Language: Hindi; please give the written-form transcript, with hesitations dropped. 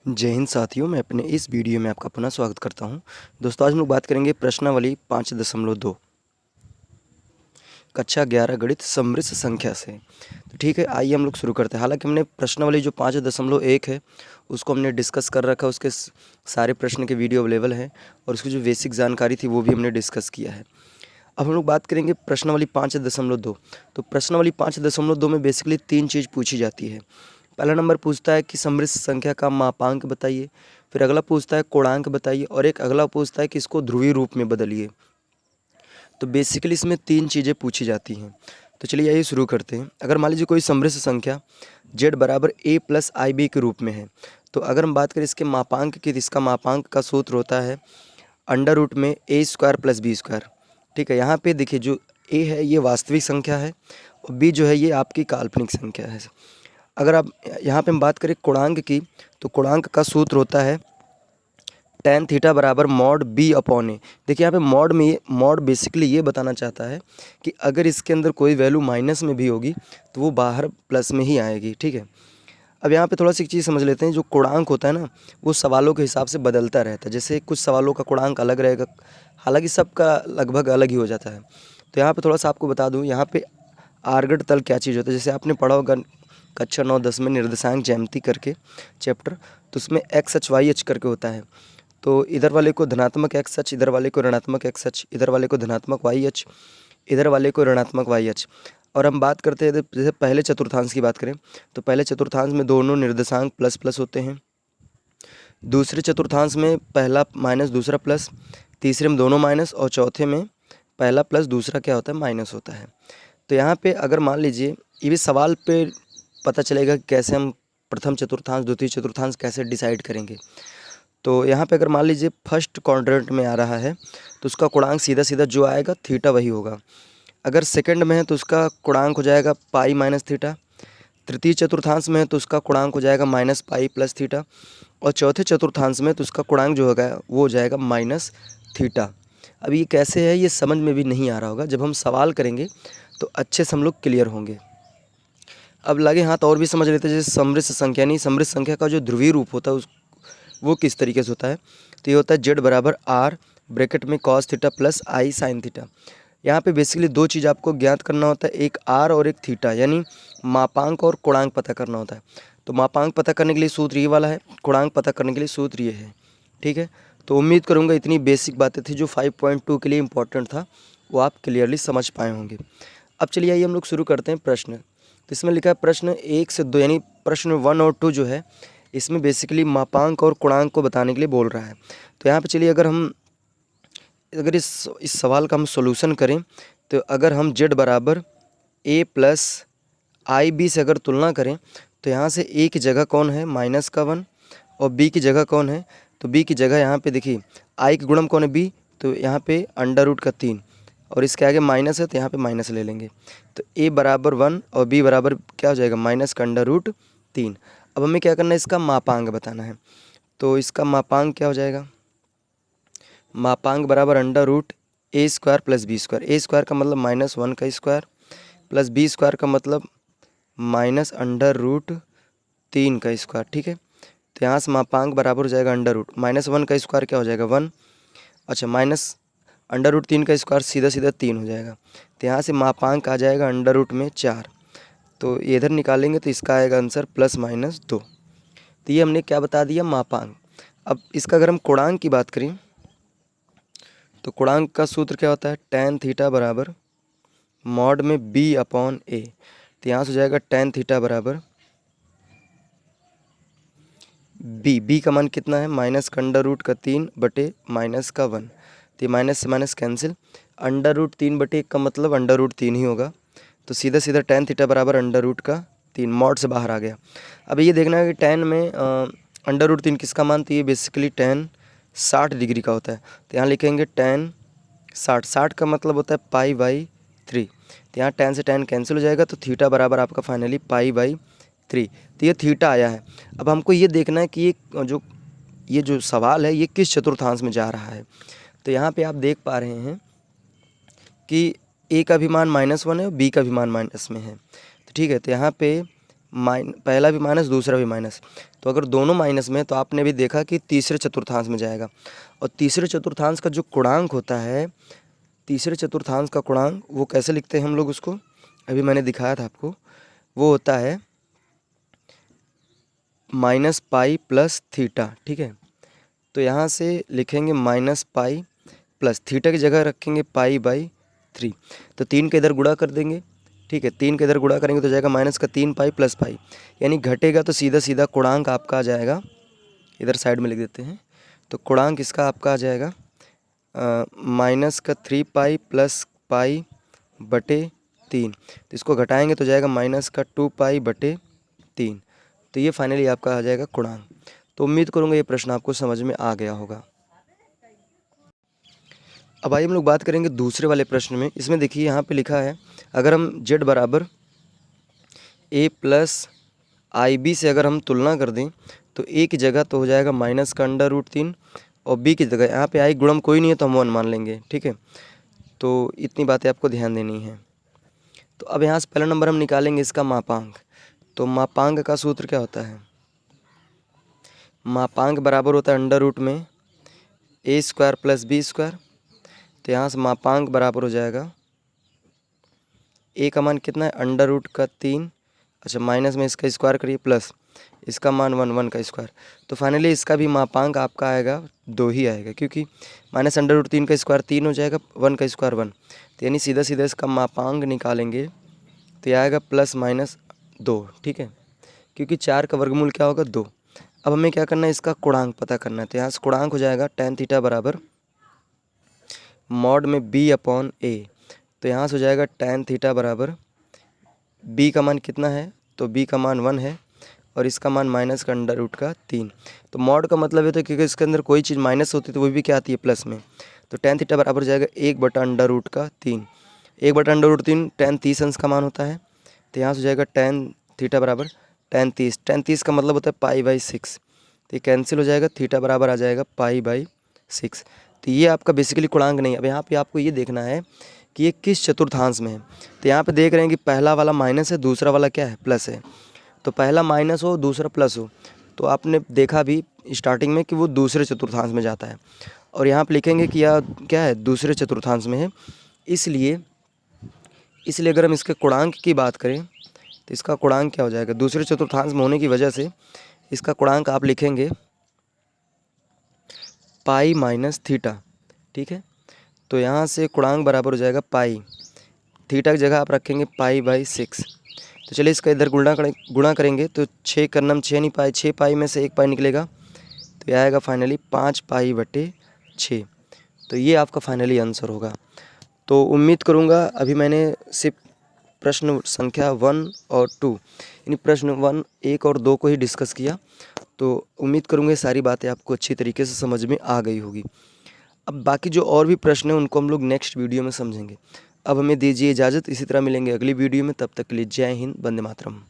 जय हिंद साथियों, मैं अपने इस वीडियो में आपका पुनः स्वागत करता हूं। दोस्तों, आज हम लोग बात करेंगे प्रश्नावली 5.2 कक्षा 11 गणित समृद्ध संख्या से। तो ठीक है, आइए हम लोग शुरू करते हैं। हालांकि हमने प्रश्नावली जो 5.1 है उसको हमने डिस्कस कर रखा है, उसके सारे प्रश्न के वीडियो अवेलेबल हैं और उसकी जो बेसिक जानकारी थी वो भी हमने डिस्कस किया है। अब हम लोग बात करेंगे प्रश्नावली 5.2। तो प्रश्नावली 5.2 में बेसिकली 3 चीज़ पूछी जाती है। पहला नंबर पूछता है कि समृद्ध संख्या का मापांक बताइए, फिर अगला पूछता है कोणांक बताइए और एक अगला पूछता है कि इसको ध्रुवीय रूप में बदलिए। तो बेसिकली इसमें 3 चीज़ें पूछी जाती हैं। तो चलिए यही शुरू करते हैं। अगर मान लीजिए कोई समृद्ध संख्या z बराबर a प्लस आई बी के रूप में है, तो अगर हम बात करें इसके मापांक की, तो इसका मापांक का सूत्र होता है अंडर रूट में a square plus B square. ठीक है, यहाँ पे देखिए जो a है ये वास्तविक संख्या है और b जो है ये आपकी काल्पनिक संख्या है। अगर आप यहाँ पे हम बात करें कोणांक की, तो कोणांक का सूत्र होता है tan थीटा बराबर मॉड b अपॉन ए। देखिए यहाँ पे मॉड में ये मॉड बेसिकली ये बताना चाहता है कि अगर इसके अंदर कोई वैल्यू माइनस में भी होगी तो वो बाहर प्लस में ही आएगी। ठीक है, अब यहाँ पे थोड़ा सी एक चीज़ समझ लेते हैं। जो कोणांक होता है ना, वो सवालों के हिसाब से बदलता रहता है। जैसे कुछ सवालों का कोणांक अलग रहेगा, हालांकि सबका लगभग अलग ही हो जाता है। तो यहाँ पे थोड़ा सा आपको बता दूँ, यहाँ पे आर्गट तल क्या चीज़ होता है। जैसे आपने पढ़ा होगा कक्षा 9-10 में निर्देशांक ज्यामिति करके चैप्टर, तो उसमें एक्स एच वाई एच करके होता है। तो इधर वाले को धनात्मक एक्स एच, इधर वाले को ऋणात्मक एक्स एच, इधर वाले को धनात्मक वाई एच, इधर वाले को ऋणात्मक वाई एच। और हम बात करते हैं जैसे पहले चतुर्थांश की बात करें, तो पहले चतुर्थांश में दोनों निर्देशांक प्लस प्लस होते हैं। दूसरे चतुर्थांश में पहला माइनस दूसरा प्लस, तीसरे में दोनों माइनस और चौथे में पहला प्लस दूसरा क्या होता है, माइनस होता है। तो यहाँ पे अगर मान लीजिए, ये भी सवाल पे पता चलेगा कि कैसे हम प्रथम चतुर्थांश द्वितीय चतुर्थांश कैसे डिसाइड करेंगे। तो यहाँ पे अगर मान लीजिए फर्स्ट क्वाड्रेंट में आ रहा है तो उसका कोणांक सीधा सीधा जो आएगा थीटा वही होगा। अगर सेकंड में है तो उसका कोणांक हो जाएगा पाई माइनस थीटा। तृतीय चतुर्थांश में है तो उसका कोणांक हो जाएगा माइनस पाई प्लस थीटा। और चौथे चतुर्थांश में तो उसका कोणांक जो होगा वो हो जाएगा माइनस थीटा। अब ये कैसे है ये समझ में भी नहीं आ रहा होगा, जब हम सवाल करेंगे तो अच्छे से हम लोग क्लियर होंगे। अब लगे हाथ और भी समझ लेते हैं। जैसे समृद्ध संख्या, नहीं समृद्ध संख्या का जो ध्रुवीय रूप होता है वो किस तरीके से होता है। तो ये होता है जेड बराबर आर ब्रैकेट में कॉस थीटा प्लस आई साइन थीटा। यहाँ पे बेसिकली 2 चीज़ आपको ज्ञात करना होता है, एक आर और एक थीटा, यानी मापांक और कोणांक पता करना होता है। तो मापांक पता करने के लिए सूत्र ये वाला है, कोणांक पता करने के लिए सूत्र ये है। ठीक है, तो उम्मीद करूँगा इतनी बेसिक बातें थी जो 5.2 के लिए इम्पोर्टेंट था वो आप क्लियरली समझ पाए होंगे। अब चलिए आइए हम लोग शुरू करते हैं प्रश्न। तो इसमें लिखा है प्रश्न 1 से 2, यानी प्रश्न 1 और 2 जो है इसमें बेसिकली मापांक और कोणांक को बताने के लिए बोल रहा है। तो यहाँ पे चलिए अगर इस सवाल का हम सॉल्यूशन करें, तो अगर हम z बराबर a प्लस आई बी से अगर तुलना करें, तो यहाँ से a की जगह कौन है, माइनस का 1, और b की जगह कौन है, तो b की जगह यहाँ पे देखिए i की गुणम कौन है, b, तो यहाँ पे अंडर रूट का 3 और इसके आगे माइनस है तो यहाँ पे माइनस ले लेंगे। तो a बराबर 1 और b बराबर क्या हो जाएगा, माइनस का अंडर रूट 3। अब हमें क्या करना है, इसका मापांक बताना है। तो इसका मापांक क्या हो जाएगा, मापांक बराबर अंडर रूट ए स्क्वायर प्लस बी स्क्वायर। ए स्क्वायर का मतलब -1 का स्क्वायर प्लस बी स्क्वायर का मतलब माइनस अंडर रूट 3 का स्क्वायर। ठीक है, तो यहाँ से मापांक बराबर हो जाएगा अंडर रूट -1 का स्क्वायर क्या हो जाएगा 1, अच्छा माइनस अंडर रूट 3 का स्क्वायर सीधा सीधा 3 हो जाएगा। तो यहाँ से मापांक आ जाएगा अंडर रूट में 4। तो ये इधर निकालेंगे तो इसका आएगा आंसर +-2। तो ये हमने क्या बता दिया, मापांक। अब इसका अगर हम कोणांक की बात करें, तो कोणांक का सूत्र क्या होता है, tan थीटा बराबर मॉड में b अपॉन ए। तो यहाँ से हो जाएगा tan थीटा बराबर b का मान कितना है, माइनस का अंडर रूट का 3 बटे माइनस का 1। तो ये माइनस से माइनस कैंसिल, अंडर रूट 3 बटे 1 का मतलब अंडर रूट 3 ही होगा। तो सीधा सीधा tan थीटा बराबर अंडर रूट का 3, मॉड से बाहर आ गया। अब ये देखना है कि tan में अंडर रूट 3 किसका मान, तो ये बेसिकली tan 60 डिग्री का होता है। तो यहाँ लिखेंगे tan 60 का मतलब होता है π/3। तो यहाँ tan से tan कैंसिल हो जाएगा, तो थीटा बराबर आपका फाइनली π/3। तो ये थीटा आया है। अब हमको ये देखना है कि ये जो सवाल है ये किस चतुर्थांश में जा रहा है। तो यहाँ पे आप देख पा रहे हैं कि a का भी मान -1 है और b का भी मान माइनस में है। तो ठीक है, तो यहाँ पे पहला भी माइनस दूसरा भी माइनस, तो अगर दोनों माइनस में तो आपने भी देखा कि तीसरे चतुर्थांश में जाएगा। और तीसरे चतुर्थांश का जो गुणांक होता है, तीसरे चतुर्थांश का गुणांक वो कैसे लिखते हैं हम लोग उसको, अभी मैंने दिखाया था आपको, वो होता है माइनस पाई प्लस थीटा। ठीक है, तो यहाँ से लिखेंगे माइनस पाई प्लस थीटा की जगह रखेंगे पाई बाई 3, तो 3 के इधर गुणा कर देंगे। ठीक है, 3 के इधर गुणा करेंगे तो जाएगा माइनस का 3 पाई प्लस पाई, यानी घटेगा तो सीधा सीधा गुणांक आपका आ जाएगा, इधर साइड में लिख देते हैं, तो गुणांक इसका आपका आ जाएगा माइनस का 3 पाई प्लस पाई बटे 3, तो इसको घटाएंगे तो जाएगा माइनस का 2 पाई बटे 3, तो ये फाइनली आपका आ जाएगा गुणांक। तो उम्मीद करूँगा ये प्रश्न आपको समझ में आ गया होगा। अब आइए हम लोग बात करेंगे दूसरे वाले प्रश्न में। इसमें देखिए यहाँ पे लिखा है, अगर हम z बराबर a प्लस आई बी से अगर हम तुलना कर दें तो a की जगह तो हो जाएगा माइनस का √3 और b की जगह यहाँ पे आई गुणम कोई नहीं है तो हम 1 मान लेंगे। ठीक है, तो इतनी बातें आपको ध्यान देनी है। तो अब यहाँ से पहला नंबर हम निकालेंगे इसका मापांक। तो मापांक का सूत्र क्या होता है, मापांक बराबर होता है √ में a² + b²। तो यहाँ से मापांक बराबर हो जाएगा a का मान कितना है √3, अच्छा माइनस में इसका स्क्वायर करिए प्लस इसका मान 1 का स्क्वायर, तो फाइनली इसका भी मापांक आपका आएगा 2 ही आएगा, क्योंकि माइनस √3 का स्क्वायर 3 हो जाएगा, 1 का स्क्वायर 1, तो यानी सीधा सीधा इसका मापांक निकालेंगे तो यह आएगा +-2। ठीक है, क्योंकि 4 का वर्गमूल क्या होगा 2। अब हमें क्या करना है, इसका गुणांक पता करना है। तो यहाँ से गुणांक हो जाएगा tan थीटा बराबर मॉड में b/a, तो यहाँ से हो जाएगा tan थीटा बराबर b का मान कितना है, तो b का मान 1 है और इसका मान माइनस का √3। तो मॉड का मतलब है तो क्योंकि इसके अंदर कोई चीज़ माइनस होती है तो वो भी क्या आती है प्लस में, तो tan थीटा बराबर हो जाएगा 1/√3। 1/√3 tan 30 अंश का मान होता है, तो यहाँ से हो जाएगा tan थीटा बराबर tan 30 का मतलब होता है π/6, तो ये कैंसिल हो जाएगा, थीटा बराबर आ जाएगा π/6। तो ये आपका बेसिकली गुणांक नहीं है। अब यहाँ पे आपको ये देखना है कि ये किस चतुर्थांश में है। तो यहाँ पे देख रहे हैं कि पहला वाला माइनस है, दूसरा वाला क्या है प्लस है, तो पहला माइनस हो दूसरा प्लस हो, तो आपने देखा भी स्टार्टिंग में कि वो दूसरे चतुर्थांश में जाता है, और यहाँ पे लिखेंगे कि यह क्या है दूसरे चतुर्थांश में है। इसलिए अगर हम इसके गुणांक की बात करें तो इसका गुणांक क्या हो जाएगा, दूसरे चतुर्थांश में होने की वजह से इसका गुणांक आप लिखेंगे पाई माइनस थीटा। ठीक है, तो यहाँ से गुणांक बराबर हो जाएगा पाई, थीटा की जगह आप रखेंगे π/6। तो चलिए इसका इधर गुणा करेंगे तो 6 करनम 6 नहीं पाई, 6 पाई में से 1 पाई निकलेगा, तो यह आएगा फाइनली 5 π/6। तो ये आपका फाइनली आंसर होगा। तो उम्मीद करूँगा अभी मैंने सिर्फ प्रश्न संख्या 1 और 2 यानी प्रश्न 1 और 2 को ही डिस्कस किया, तो उम्मीद करूँगा ये सारी बातें आपको अच्छी तरीके से समझ में आ गई होगी। अब बाकी जो और भी प्रश्न हैं उनको हम लोग नेक्स्ट वीडियो में समझेंगे। अब हमें दीजिए इजाज़त, इसी तरह मिलेंगे अगली वीडियो में, तब तक के लिए जय हिंद, वंदे मातरम।